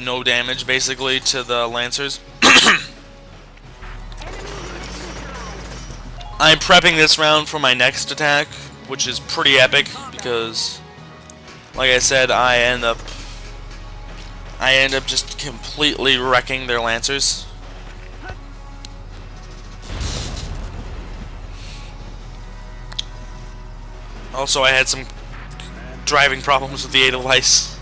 no damage, basically, to the Lancers. I'm prepping this round for my next attack, which is pretty epic, because, like I said, I end up just completely wrecking their Lancers. Also, I had some driving problems with the Edelweiss.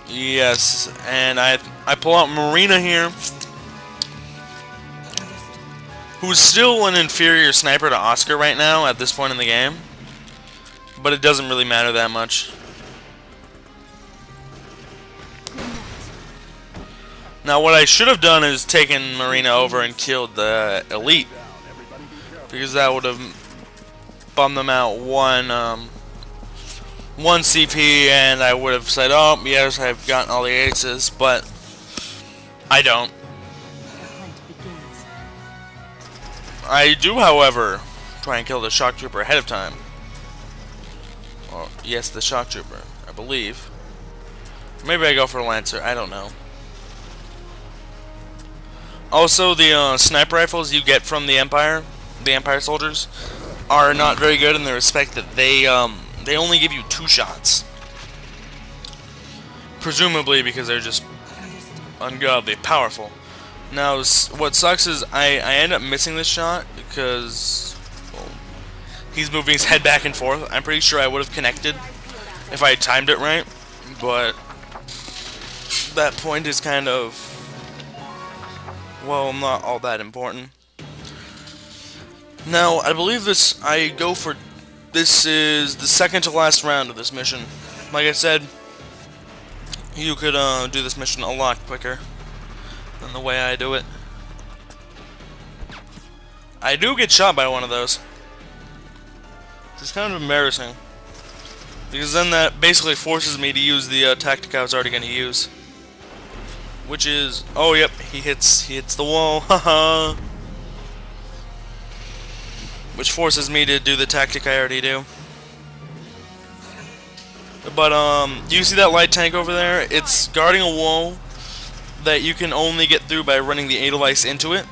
Yes, and I pull out Marina here, who's still an inferior sniper to Oscar right now at this point in the game, but it doesn't really matter that much. Now, what I should have done is taken Marina over and killed the elite, because that would have bummed them out one CP, and I would have said, oh, yes, I've gotten all the aces, but I don't. I do, however, try and kill the Shocktrooper ahead of time. Well, yes, the Shocktrooper, I believe. Maybe I go for a Lancer, I don't know. Also, the sniper rifles you get from the Empire soldiers, are not very good in the respect that they only give you 2 shots. Presumably because they're just ungodly powerful. Now, what sucks is I end up missing this shot because, well, he's moving his head back and forth. I'm pretty sure I would have connected if I had timed it right, but that point is kind of, well, not all that important. Now, I believe this is the second to last round of this mission. Like I said, you could do this mission a lot quicker than the way I do it. I do get shot by one of those. It's kind of embarrassing, because then that basically forces me to use the tactic I was already going to use, which is, oh yep, he hits the wall, haha. Which forces me to do the tactic I already do. But, do you see that light tank over there? It's guarding a wall that you can only get through by running the Edelweiss into it.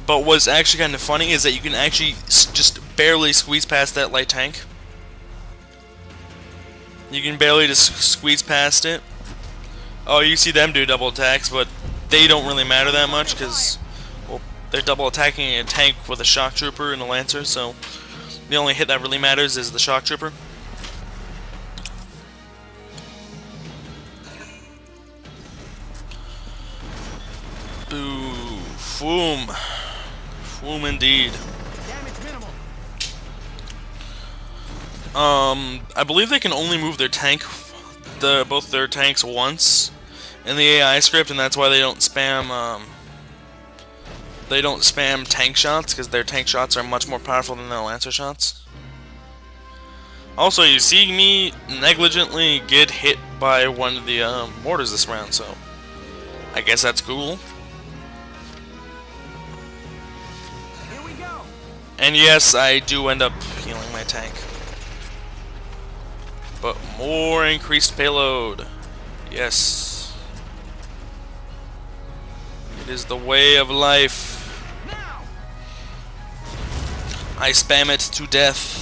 But what's actually kind of funny is that you can actually just barely squeeze past that light tank. You can barely just squeeze past it. Oh, you see them do double attacks, but they don't really matter that much, because, well, they're double attacking a tank with a Shocktrooper and a Lancer, so the only hit that really matters is the Shocktrooper. Boo. Foom. Foom indeed. I believe they can only move their tank, both their tanks once in the AI script, and that's why they don't spam tank shots, because their tank shots are much more powerful than their Lancer shots. Also, you see me negligently get hit by one of the mortars this round, so I guess that's cool. Here we go. And yes, I do end up healing my tank. But more increased payload. Yes. It is the way of life. I spam it to death.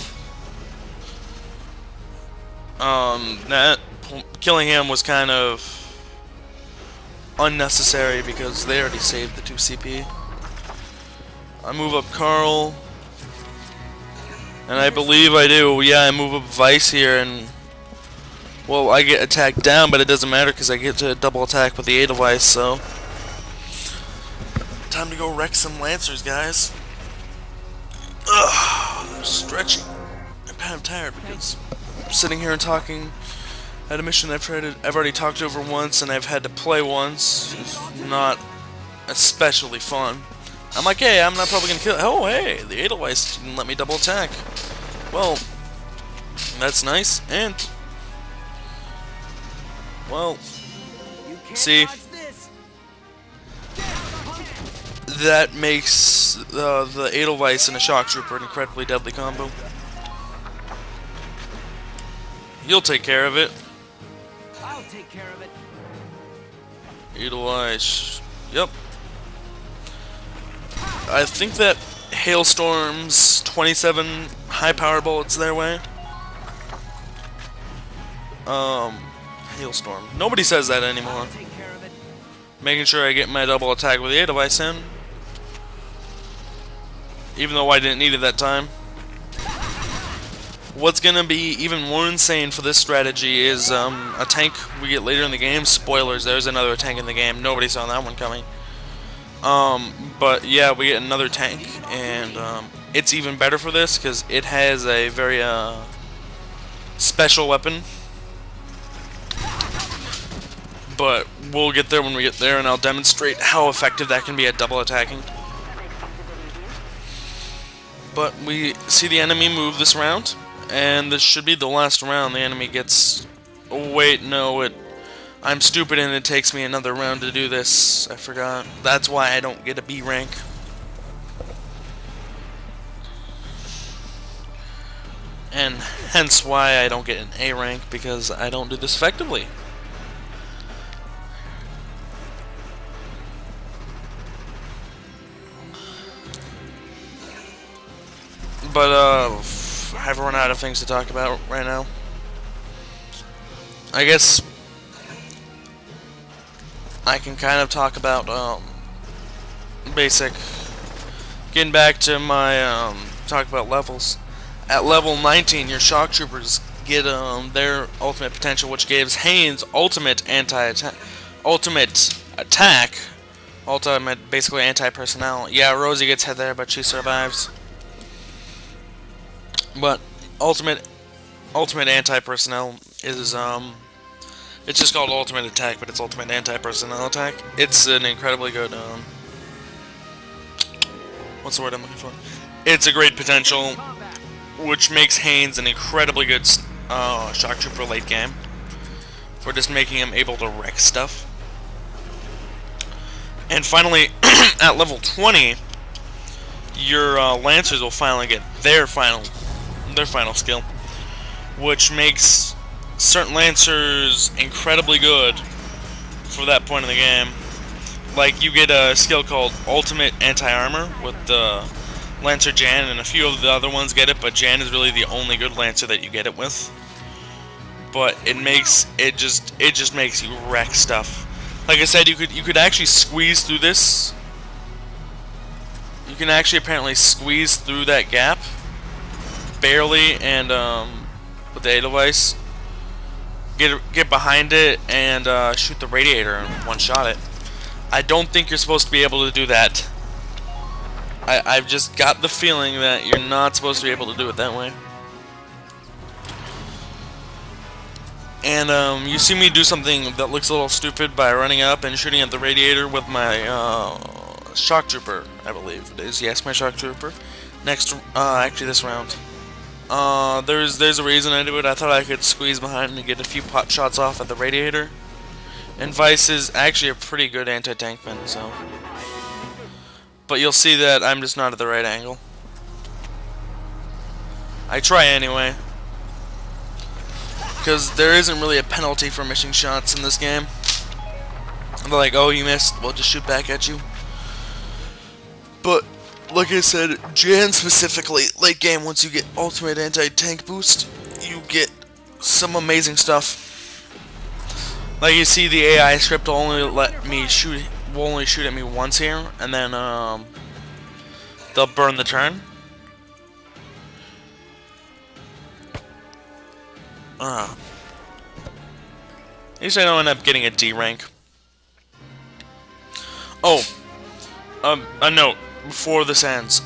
Killing him was kind of unnecessary because they already saved the 2 CP. I move up Carl. And I believe I do. Yeah, I move up Vyse here, and, well, I get attacked down, but it doesn't matter because I get to double attack with the Edelweiss, so time to go wreck some Lancers, guys. Ugh, I'm stretching. I'm kind of tired because I'm sitting here and talking at a mission I've already talked over once and I've had to play once. It's not especially fun. I'm like, hey, I'm not probably gonna kill. Oh, hey, the Edelweiss didn't let me double attack. Well, that's nice. And, well, see, that makes the Edelweiss and a Shocktrooper an incredibly deadly combo. You'll take care of it. I'll take care of it. Utilize. Yep. I think that Hailstorm's 27 high-power bullets their way. Hailstorm. Nobody says that anymore. I'll take care of it. Making sure I get my double attack with the Rodie Vyse in. Even though I didn't need it that time. What's gonna be even more insane for this strategy is a tank we get later in the game. Spoilers, there's another tank in the game. Nobody saw that one coming. But yeah, we get another tank, and it's even better for this because it has a very special weapon. But we'll get there when we get there, and I'll demonstrate how effective that can be at double attacking. But we see the enemy move this round, and this should be the last round. The enemy gets... Oh, wait, no, I'm stupid and it takes me another round to do this. I forgot. That's why I don't get a B rank. And hence why I don't get an A rank, because I don't do this effectively. But, I've run out of things to talk about right now. I guess I can kind of talk about, basic. Getting back to my, talk about levels. At level 19, your Shocktroopers get, their ultimate potential, which gives Haynes ultimate anti-attack, basically anti-personnel. Yeah, Rosie gets hit there, but she survives. But ultimate anti-personnel is it's just called ultimate attack, but it's ultimate anti-personnel attack. It's an incredibly good what's the word I'm looking for? It's a great potential, which makes Haynes an incredibly good shock trooper late game for just making him able to wreck stuff. And finally, at level 20, your Lancers will finally get their final skill, which makes certain Lancers incredibly good for that point in the game. Like, you get a skill called Ultimate Anti-Armor with the Lancer Jann, and a few of the other ones get it, but Jann is really the only good Lancer that you get it with. But it just makes you wreck stuff. Like I said, you could actually squeeze through this. You can actually apparently squeeze through that gap barely, and with the Rodie Vyse, get behind it and shoot the radiator and one-shot it. I don't think you're supposed to be able to do that. I've just got the feeling that you're not supposed to be able to do it that way. And you see me do something that looks a little stupid by running up and shooting at the radiator with my shock trooper, I believe it is. Yes, my shock trooper. Next, actually this round. There's a reason I do it. I thought I could squeeze behind and get a few pot shots off at the radiator. And Vyse is actually a pretty good anti-tankman, so. But you'll see that I'm just not at the right angle. I try anyway, because there isn't really a penalty for missing shots in this game. They're like, oh, you missed, we'll just shoot back at you. But like I said, Jann specifically, late game, once you get ultimate anti-tank boost, you get some amazing stuff. Like, you see, the AI script will only let me shoot, will only shoot at me once here, and then they'll burn the turn. At least I don't end up getting a D rank. Oh, a note before this ends.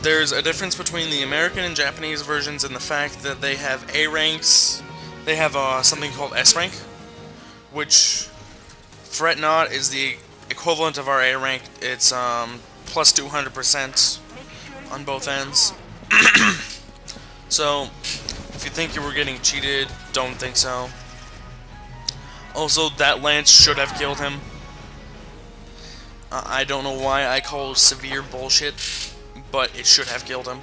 There's a difference between the American and Japanese versions in the fact that they have A ranks. They have something called S rank, which Fret Not is the equivalent of our A rank. It's plus 200% on both ends. So, if you think you were getting cheated, don't think so. Also, that lance should have killed him. I don't know why I call severe bullshit, but it should have killed him.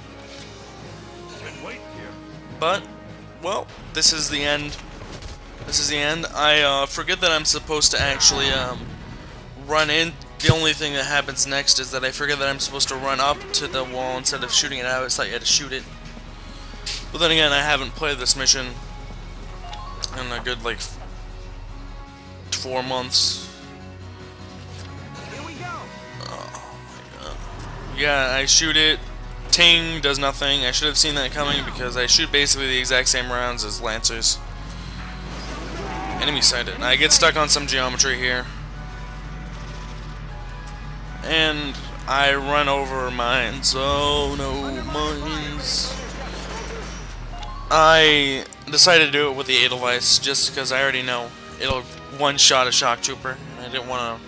But well, this is the end. This is the end. I forget that I'm supposed to actually run in. The only thing that happens next is that I forget that I'm supposed to run up to the wall instead of shooting it out. It's like you had to shoot it. But then again, I haven't played this mission in a good, like, 4 months. Here we go. Oh my god. Yeah, I shoot it. Ting does nothing. I should have seen that coming because I shoot basically the exact same rounds as Lancers. Enemy sighted. I get stuck on some geometry here. And I run over mines. Oh no, mines. I decided to do it with the Edelweiss just because I already know it'll one-shot a Shocktrooper. I didn't want to